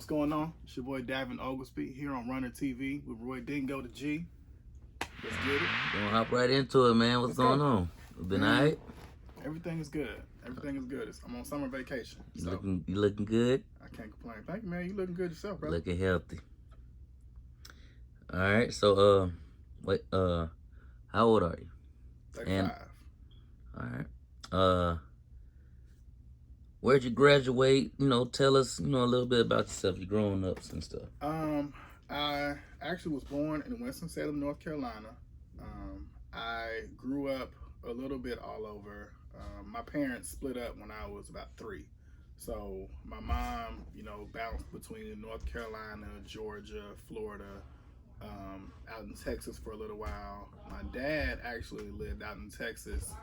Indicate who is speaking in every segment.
Speaker 1: What's going on? It's your boy Daven Oglesby here on Runner TV with Roy Dingo the G. Let's get it.
Speaker 2: Gonna hop right into it, man. What's
Speaker 1: Let's
Speaker 2: going
Speaker 1: go.
Speaker 2: on? Been
Speaker 1: Man,
Speaker 2: alright?
Speaker 1: Everything is good. Everything is good. I'm on summer vacation.
Speaker 2: You looking good?
Speaker 1: I can't complain. Thank you, man. You looking good yourself, bro.
Speaker 2: Looking healthy. Alright, so how old are you?
Speaker 1: 35.
Speaker 2: Alright. Where'd you graduate? Tell us, a little bit about yourself, your growing ups and stuff.
Speaker 1: I actually was born in Winston-Salem, North Carolina. I grew up a little bit all over. My parents split up when I was about 3. So my mom, bounced between North Carolina, Georgia, Florida, out in Texas for a little while. My dad actually lived out in Texas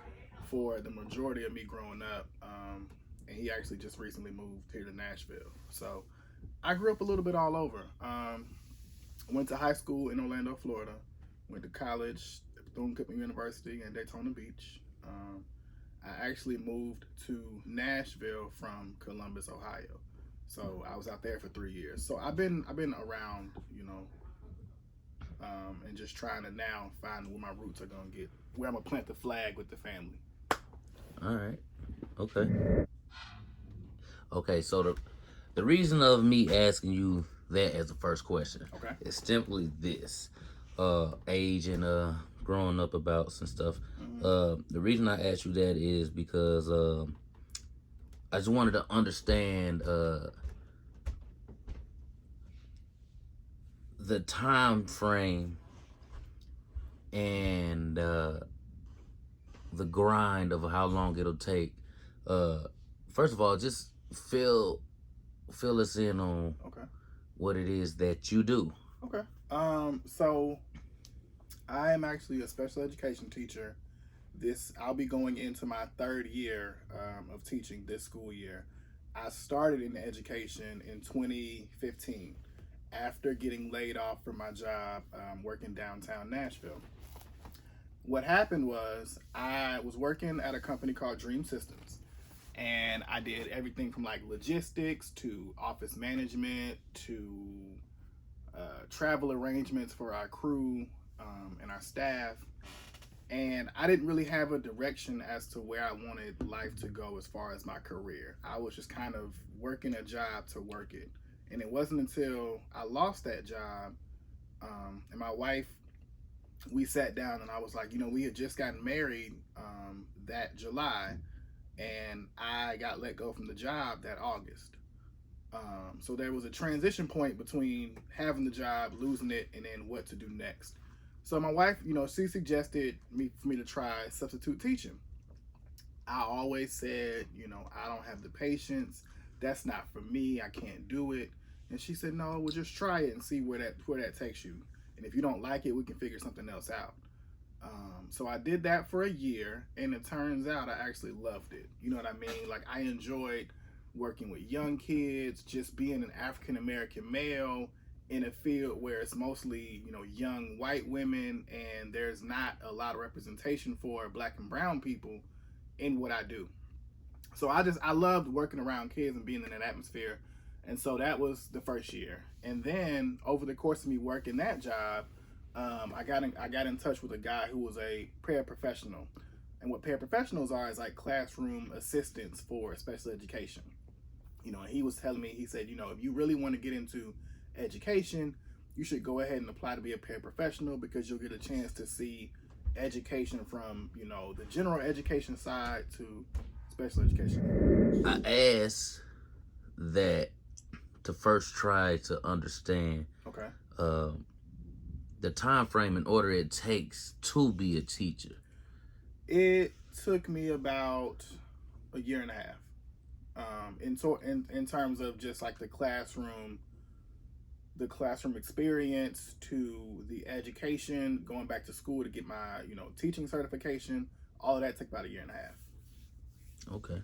Speaker 1: for the majority of me growing up. And he actually just recently moved here to Nashville. So I grew up a little bit all over. Went to high school in Orlando, Florida. Went to college at Bethune-Cookman University in Daytona Beach. I actually moved to Nashville from Columbus, Ohio. So I was out there for 3 years. So I've been around, and just trying to now find where my roots are gonna get, where I'm gonna plant the flag with the family.
Speaker 2: All right. Okay, so the reason of me asking you that as the first question is simply this. Age and growing up abouts and stuff. The reason I asked you that is because I just wanted to understand the time frame and the grind of how long it'll take. First of all, just fill us in on what it is that you do.
Speaker 1: Okay. So I am actually a special education teacher. I'll be going into my 3rd year of teaching this school year. I started in education in 2015 after getting laid off from my job working downtown Nashville. What happened was I was working at a company called Dream Systems, and I did everything from like logistics to office management to travel arrangements for our crew and our staff. And I didn't really have a direction as to where I wanted life to go as far as my career. I was just kind of working a job to work it. And it wasn't until I lost that job and my wife, we sat down and I was like, we had just gotten married that July, and I got let go from the job that August. So there was a transition point between having the job, losing it, and then what to do next. So my wife, she suggested for me to try substitute teaching. I always said, I don't have the patience. That's not for me. I can't do it. And she said, no, we'll just try it and see where that takes you. And if you don't like it, we can figure something else out. So I did that for a year, and it turns out I actually loved it. You know what I mean? Like, I enjoyed working with young kids, just being an African-American male in a field where it's mostly, young white women, and there's not a lot of representation for Black and brown people in what I do. So I loved working around kids and being in that atmosphere. And so that was the first year. And then over the course of me working that job, I got in touch with a guy who was a paraprofessional. And what paraprofessionals are is like classroom assistants for special education. And he was telling me, he said, if you really want to get into education, you should go ahead and apply to be a paraprofessional, because you'll get a chance to see education from, the general education side to special education.
Speaker 2: I asked that to first try to understand the time frame and order it takes to be a teacher.
Speaker 1: It took me about a year and a half. In terms of just like the classroom experience to the education, going back to school to get my, teaching certification, all of that took about a year and a half.
Speaker 2: Okay.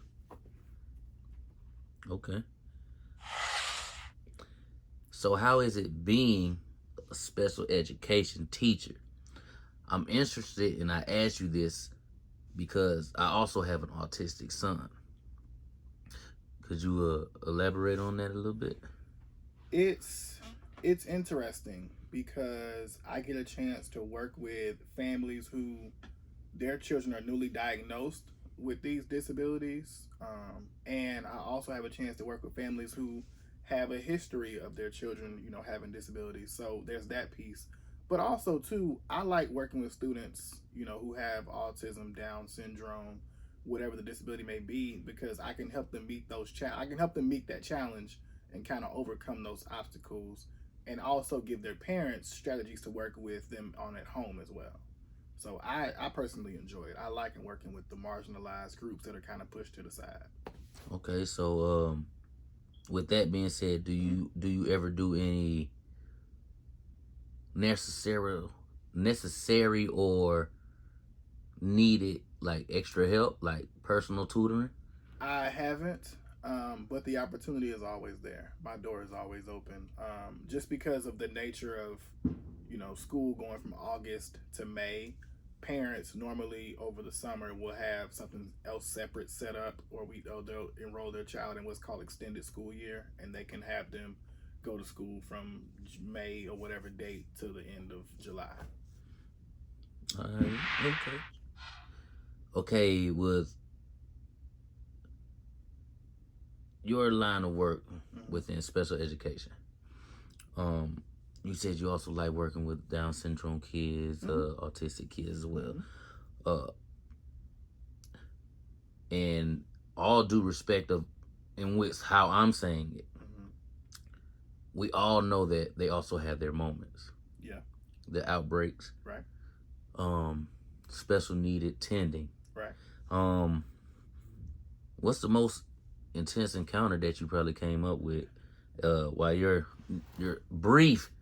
Speaker 2: So how is it being a special education teacher? I'm interested, and I asked you this because I also have an autistic son. Could you elaborate on that a little bit?
Speaker 1: It's it's interesting because I get a chance to work with families who their children are newly diagnosed with these disabilities, and I also have a chance to work with families who have a history of their children, having disabilities. So there's that piece. But also too, I like working with students, who have autism, Down syndrome, whatever the disability may be, because I can help them meet I can help them meet that challenge and kind of overcome those obstacles, and also give their parents strategies to work with them on at home as well. So I personally enjoy it. I like working with the marginalized groups that are kind of pushed to the side.
Speaker 2: Okay, so with that being said, do you ever do any necessary necessary or needed like extra help, like personal tutoring?
Speaker 1: I haven't, but the opportunity is always there. My door is always open, just because of the nature of school going from August to May. Parents normally over the summer will have something else separate set up, or they'll enroll their child in what's called extended school year, and they can have them go to school from May or whatever date to the end of July.
Speaker 2: Okay. Okay, with your line of work within special education, um, you said you also like working with Down syndrome kids, autistic kids as well. Uh, and all due respect of in which how I'm saying it, we all know that they also have their moments.
Speaker 1: Yeah.
Speaker 2: The outbreaks.
Speaker 1: Right.
Speaker 2: Special needed tending.
Speaker 1: Right.
Speaker 2: What's the most intense encounter that you probably came up with while your brief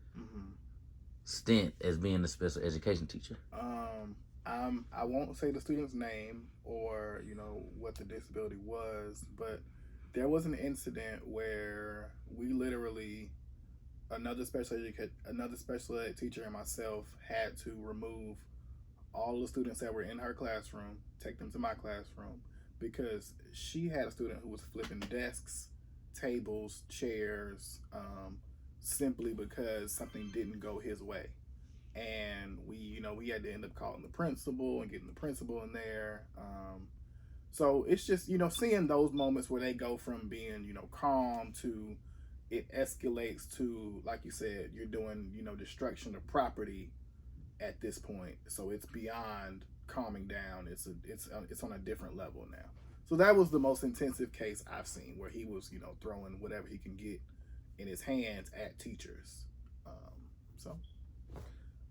Speaker 2: stint as being a special education teacher?
Speaker 1: I won't say the student's name or what the disability was, but there was an incident where we literally another special ed teacher and myself had to remove all the students that were in her classroom, take them to my classroom, because she had a student who was flipping desks, tables, chairs, simply because something didn't go his way. And we had to end up calling the principal and getting the principal in there. So it's just seeing those moments where they go from being calm to it escalates to, like you said, you're doing destruction of property at this point. So it's beyond calming down. It's on a different level now. So that was the most intensive case I've seen, where he was throwing whatever he can get in his hands at teachers. So,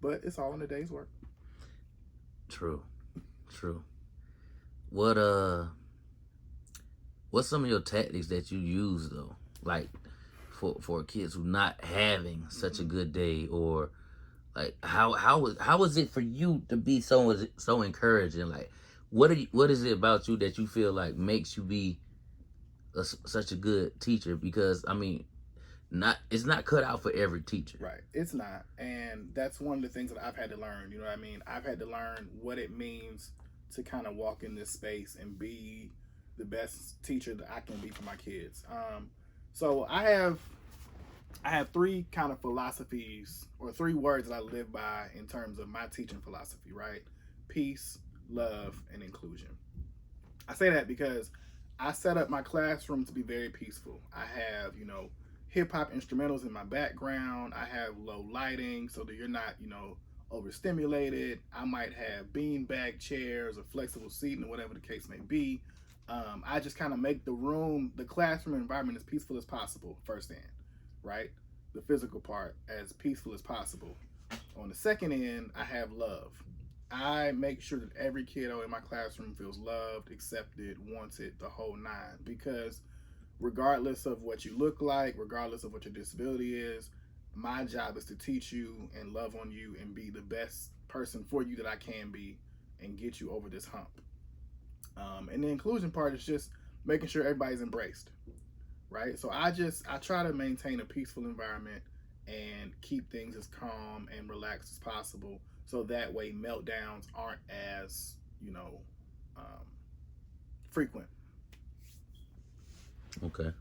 Speaker 1: but it's all in a day's work.
Speaker 2: True. What's some of your tactics that you use though, like for kids who not having such a good day, or like how was it for you to be so encouraging? Like what is it about you that you feel like makes you be such a good teacher? Because I mean, it's not cut out for every teacher.
Speaker 1: Right. It's not. And that's one of the things that I've had to learn. You know what I mean? I've had to learn what it means to kind of walk in this space and be the best teacher that I can be for my kids. So I have three kind of philosophies, or three words that I live by in terms of my teaching philosophy, right? Peace, love, and inclusion. I say that because I set up my classroom to be very peaceful. I have, hip hop instrumentals in my background. I have low lighting so that you're not, overstimulated. I might have beanbag chairs or flexible seating or whatever the case may be. I just kind of make the classroom environment as peaceful as possible firsthand, right? The physical part as peaceful as possible. On the second end, I have love. I make sure that every kiddo in my classroom feels loved, accepted, wanted, the whole nine, because regardless of what you look like, regardless of what your disability is, my job is to teach you and love on you and be the best person for you that I can be and get you over this hump. And the inclusion part is just making sure everybody's embraced, right? So I try to maintain a peaceful environment and keep things as calm and relaxed as possible, so that way meltdowns aren't as frequent.
Speaker 2: Okay.